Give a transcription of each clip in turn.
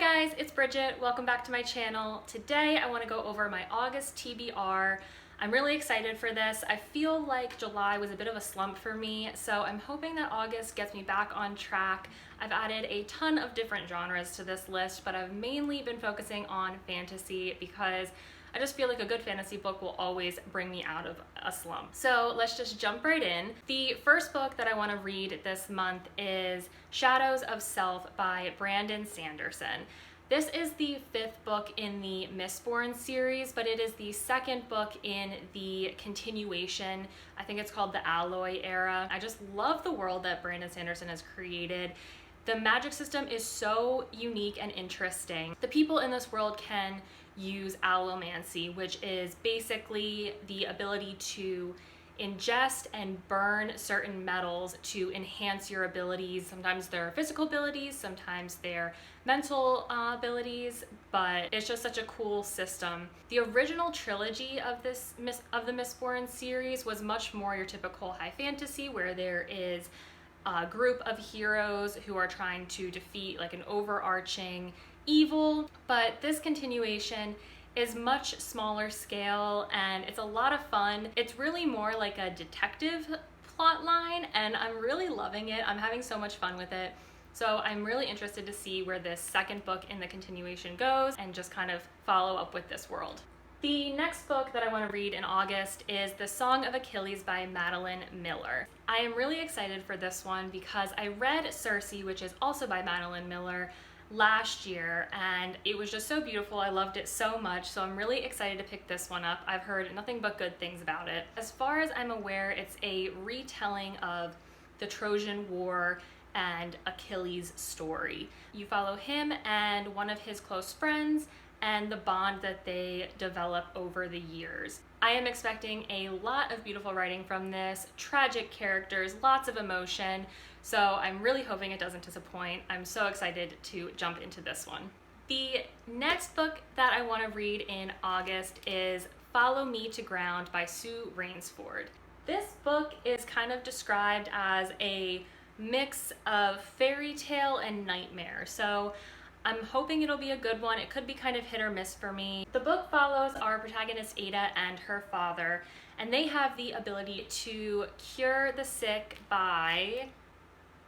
Hi guys, it's Bridget. Welcome back to my channel. Today I want to go over my August TBR. I'm really excited for this. I feel like July was a bit of a slump for me, so I'm hoping that August gets me back on track. I've added a ton of different genres to this list, but I've mainly been focusing on fantasy because I just feel like a good fantasy book will always bring me out of a slump. So let's just jump right in. The first book that I want to read this month is Shadows of Self by Brandon Sanderson. This is the fifth book in the Mistborn series, but it is the second book in the continuation. I think it's called the Alloy era. I just love the world that Brandon Sanderson has created. The magic system is so unique and interesting. The people in this world can use allomancy, which is basically the ability to ingest and burn certain metals to enhance your abilities. Sometimes they're physical abilities, sometimes they're mental abilities, but it's just such a cool system. The original trilogy of the Mistborn series was much more your typical high fantasy, where there is a group of heroes who are trying to defeat like an overarching evil, but this continuation is much smaller scale and it's a lot of fun. It's really more like a detective plot line and I'm really loving it. I'm having so much fun with it. So I'm really interested to see where this second book in the continuation goes and just kind of follow up with this world. The next book that I want to read in August is The Song of Achilles by Madeline Miller. I am really excited for this one because I read Circe, which is also by Madeline Miller, last year and it was just so beautiful. I loved it so much, so I'm really excited to pick this one up. I've heard nothing but good things about it. As far as I'm aware, it's a retelling of the Trojan War and Achilles' story. You follow him and one of his close friends and the bond that they develop over the years. I am expecting a lot of beautiful writing from this, tragic characters, lots of emotion, so I'm really hoping it doesn't disappoint. I'm so excited to jump into this one. The next book that I want to read in August is Follow Me to Ground by Sue Rainsford. This book is kind of described as a mix of fairy tale and nightmare, so I'm hoping it'll be a good one. It could be kind of hit or miss for me. The book follows our protagonist Ada and her father, and they have the ability to cure the sick by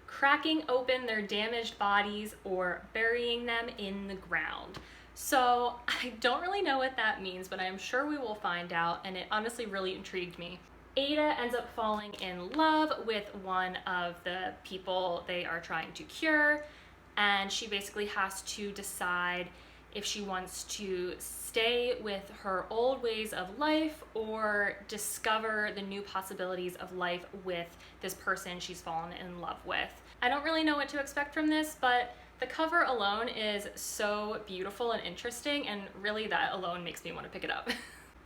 cracking open their damaged bodies or burying them in the ground. So I don't really know what that means, but I'm sure we will find out, and it honestly really intrigued me. Ada ends up falling in love with one of the people they are trying to cure, and she basically has to decide if she wants to stay with her old ways of life or discover the new possibilities of life with this person she's fallen in love with. I don't really know what to expect from this, but the cover alone is so beautiful and interesting, and really that alone makes me want to pick it up.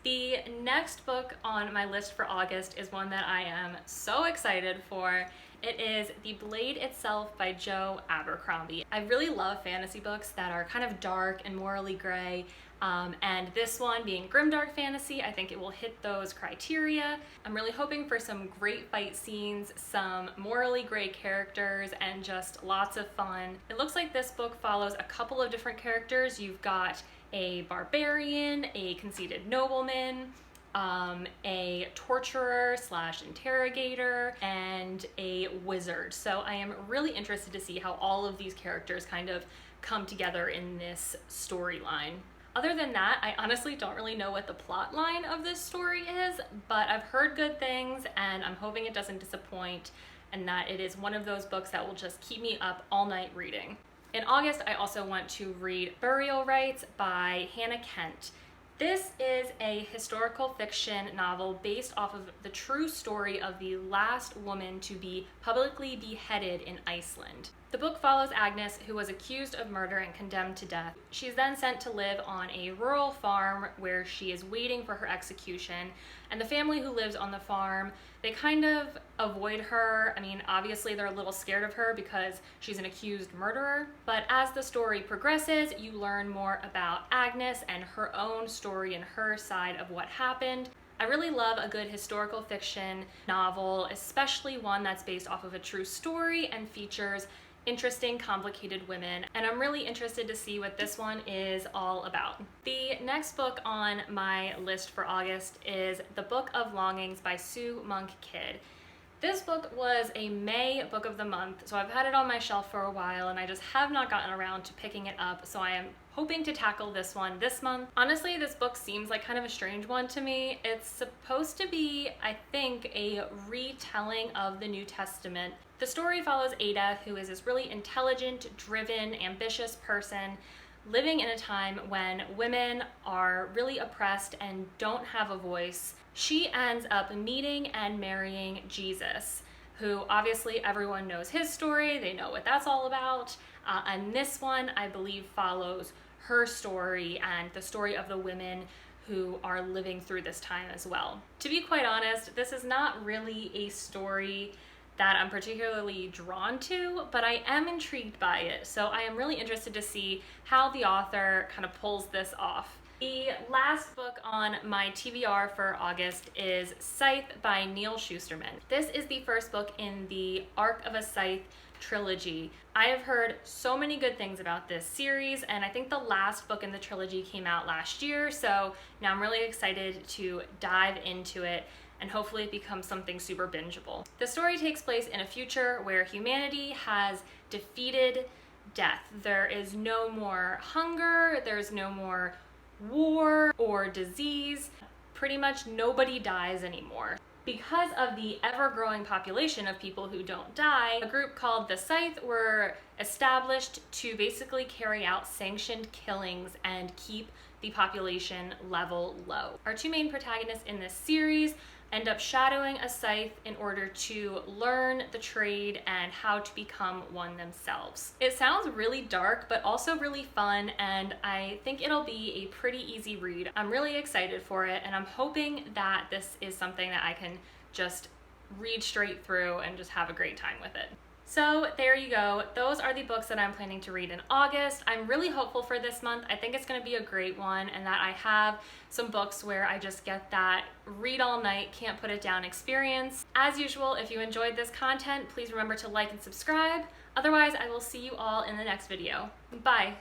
The next book on my list for August is one that I am so excited for. It is The Blade Itself by Jo Abercrombie. I really love fantasy books that are kind of dark and morally gray, and this one being grimdark fantasy, I think it will hit those criteria. I'm really hoping for some great fight scenes, some morally gray characters, and just lots of fun. It looks like this book follows a couple of different characters. You've got a barbarian, a conceited nobleman, a torturer slash interrogator, and a wizard. So I am really interested to see how all of these characters kind of come together in this storyline. Other than that, I honestly don't really know what the plot line of this story is, but I've heard good things and I'm hoping it doesn't disappoint and that it is one of those books that will just keep me up all night reading. In August, I also want to read Burial Rites by Hannah Kent. This is a historical fiction novel based off of the true story of the last woman to be publicly beheaded in Iceland. The book follows Agnes, who was accused of murder and condemned to death. She's then sent to live on a rural farm where she is waiting for her execution, and the family who lives on the farm, they kind of avoid her. I mean, obviously they're a little scared of her because she's an accused murderer, but as the story progresses, you learn more about Agnes and her own story and her side of what happened. I really love a good historical fiction novel, especially one that's based off of a true story and features interesting, complicated women, and I'm really interested to see what this one is all about. The next book on my list for August is The Book of Longings by Sue Monk Kidd. This book was a May book of the month, so I've had it on my shelf for a while and I just have not gotten around to picking it up, so I am hoping to tackle this one this month. Honestly, this book seems like kind of a strange one to me. It's supposed to be, I think, a retelling of the New Testament. The story follows Ada, who is this really intelligent, driven, ambitious person living in a time when women are really oppressed and don't have a voice. She ends up meeting and marrying Jesus, who obviously everyone knows his story. They know what that's all about. And this one, I believe, follows her story and the story of the women who are living through this time as well. To be quite honest, this is not really a story that I'm particularly drawn to, but I am intrigued by it. So I am really interested to see how the author kind of pulls this off. The last book on my TBR for August is Scythe by Neal Shusterman. This is the first book in the Arc of a Scythe trilogy. I have heard so many good things about this series, and I think the last book in the trilogy came out last year, so now I'm really excited to dive into it and hopefully it becomes something super bingeable. The story takes place in a future where humanity has defeated death. There is no more hunger, there's no more war or disease. Pretty much nobody dies anymore. Because of the ever-growing population of people who don't die, a group called the Scythe were established to basically carry out sanctioned killings and keep the population level low. Our two main protagonists in this series end up shadowing a scythe in order to learn the trade and how to become one themselves. It sounds really dark, but also really fun, and I think it'll be a pretty easy read. I'm really excited for it, and I'm hoping that this is something that I can just read straight through and just have a great time with it. So there you go. Those are the books that I'm planning to read in August. I'm really hopeful for this month. I think it's going to be a great one, and that I have some books where I just get that read all night, can't put it down experience. As usual, if you enjoyed this content, please remember to like and subscribe. Otherwise, I will see you all in the next video. Bye.